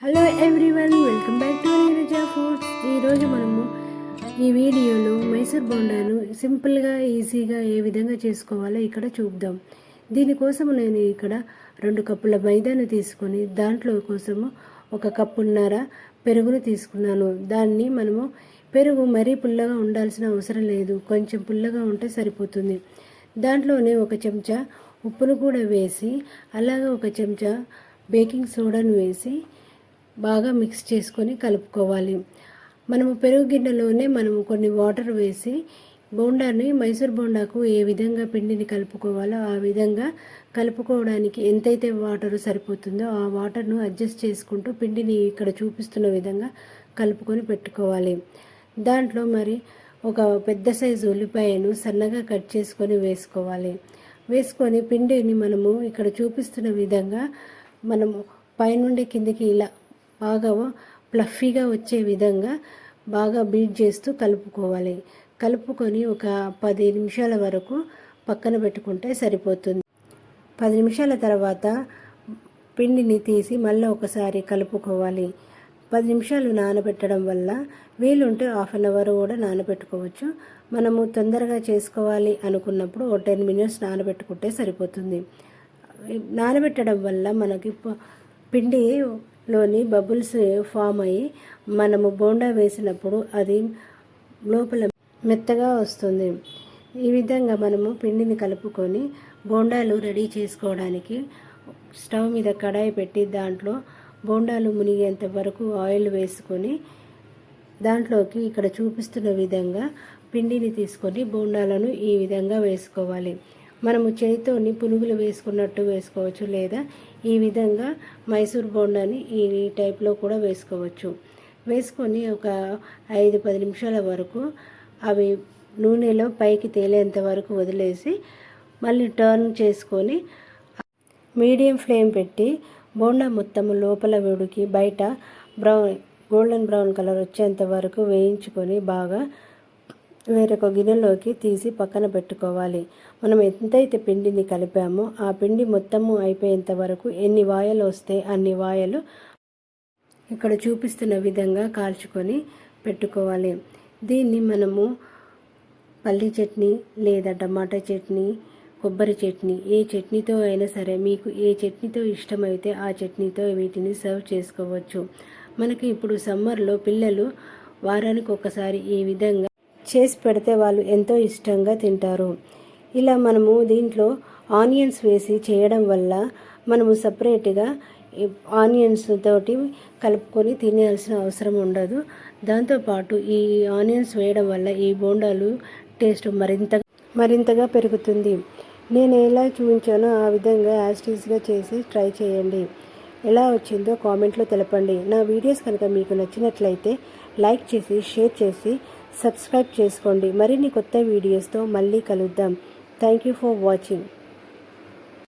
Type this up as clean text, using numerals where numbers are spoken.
Hello everyone, welcome back to Neeraja foods. ఈరోజు మనము ఈ వీడియోలో మైసూర్ బోండాను సింపుల్గా ఈజీగా ఏ విధంగా చేసుకోవాలో ఇక్కడ చూద్దాం. దీనికోసం నేను ఇక్కడ 2 కప్పుల మైదాను తీసుకొని దాంట్లో కోసము 1 కప్పున్నర పెరుగును తీసుకున్నాను. దాన్ని మనము పెరుగు మరీ పుల్లగా ఉండాల్సిన అవసరం లేదు, కొంచెం పుల్లగా ఉంటే సరిపోతుంది. దాంట్లోనే 1 చెంచా ఉప్పును కూడా వేసి, అలాగే 1 చెంచా బేకింగ్ సోడాను వేసి బాగా మిక్స్ చేసుకొని కలుపుకోవాలి. మనము పెరుగు గిన్నెలోనే మనము కొన్ని వాటర్ వేసి బోండాని మైసూర్ బోండాకు ఏ విధంగా పిండిని కలుపుకోవాలో ఆ విధంగా కలుపుకోవడానికి ఎంతైతే వాటర్ సరిపోతుందో ఆ వాటర్ను అడ్జస్ట్ చేసుకుంటూ పిండిని ఇక్కడ చూపిస్తున్న విధంగా కలుపుకొని పెట్టుకోవాలి. దాంట్లో మరి ఒక పెద్ద సైజు ఉల్లిపాయను సన్నగా కట్ చేసుకొని వేసుకొని పిండిని మనము ఇక్కడ చూపిస్తున్న విధంగా మనము పైనుండి కిందికి ఇలా బాగా ప్లఫీగా వచ్చే విధంగా బాగా బీట్ చేస్తూ కలుపుకొని ఒక 10 నిమిషాల వరకు పక్కన పెట్టుకుంటే సరిపోతుంది. 10 నిమిషాల తర్వాత పిండిని తీసి మళ్ళీ ఒకసారి కలుపుకోవాలి. 10 నిమిషాలు నానబెట్టడం వల్ల వీలుంటే 1/2 అవర్ కూడా నానబెట్టుకోవచ్చు. మనము తొందరగా చేసుకోవాలి అనుకున్నప్పుడు 10 మినిట్స్ నానబెట్టుకుంటే సరిపోతుంది. నానబెట్టడం వల్ల మనకి పిండిలోని బబుల్స్ ఫామ్ అయ్యి మనము బోండా వేసినప్పుడు అది లోపల మెత్తగా వస్తుంది. ఈ విధంగా మనము పిండిని కలుపుకొని బోండాలు రెడీ చేసుకోవడానికి స్టవ్ మీద కడాయి పెట్టి దాంట్లో బోండాలు మునిగేంత వరకు ఆయిల్ వేసుకొని దాంట్లోకి ఇక్కడ చూపిస్తున్న విధంగా పిండిని తీసుకొని బోండాలను ఈ విధంగా వేసుకోవాలి. మనము చేతితోని పునుగులు వేసుకున్నట్టు వేసుకోవచ్చు, లేదా ఈ విధంగా మైసూర్ బోండాని ఈ టైప్లో కూడా వేసుకొని ఒక 5-10 నిమిషాల వరకు అవి నూనెలో పైకి తేలేంత వరకు వదిలేసి మళ్ళీ టర్న్ చేసుకొని మీడియం ఫ్లేమ్ పెట్టి బోండా మొత్తం లోపల ఉడికి బయట గోల్డెన్ బ్రౌన్ కలర్ వచ్చేంత వరకు వేయించుకొని బాగా వేరొక గిన్నెలోకి తీసి పక్కన పెట్టుకోవాలి. మనం ఎంతైతే పిండిని కలిపామో ఆ పిండి మొత్తము అయిపోయేంత వరకు ఎన్ని వాయలు వస్తే అన్ని వాయలు ఇక్కడ చూపిస్తున్న విధంగా కాల్చుకొని పెట్టుకోవాలి. దీన్ని మనము పల్లి చట్నీ లేదా టమాటా చట్నీ, కొబ్బరి చట్నీ, ఏ చట్నీతో అయినా సరే మీకు ఏ చట్నీతో ఇష్టమైతే ఆ చట్నీతో వీటిని సర్వ్ చేసుకోవచ్చు. మనకి ఇప్పుడు సమ్మర్లో పిల్లలు వారానికి ఒకసారి ఈ విధంగా చేసి పెడితే వాళ్ళు ఎంతో ఇష్టంగా తింటారు. ఇలా మనము దీంట్లో ఆనియన్స్ వేసి చేయడం వల్ల మనము సపరేట్గా ఆనియన్స్ తోటి కలుపుకొని తినాల్సిన అవసరం ఉండదు. దాంతోపాటు ఈ ఆనియన్స్ వేయడం వల్ల ఈ బోండాలు టేస్ట్ మరింతగా పెరుగుతుంది. నేను ఎలా చూపించానో ఆ విధంగా యాస్టీస్గా చేసి ట్రై చేయండి. ఎలా వచ్చిందో కామెంట్లో తెలపండి. నా వీడియోస్ కనుక మీకు నచ్చినట్లయితే లైక్ చేసి, షేర్ చేసి, సబ్స్క్రైబ్ చేసుకోండి. మరిన్ని కొత్త వీడియోస్తో మళ్ళీ కలుద్దాం. Thank you for watching.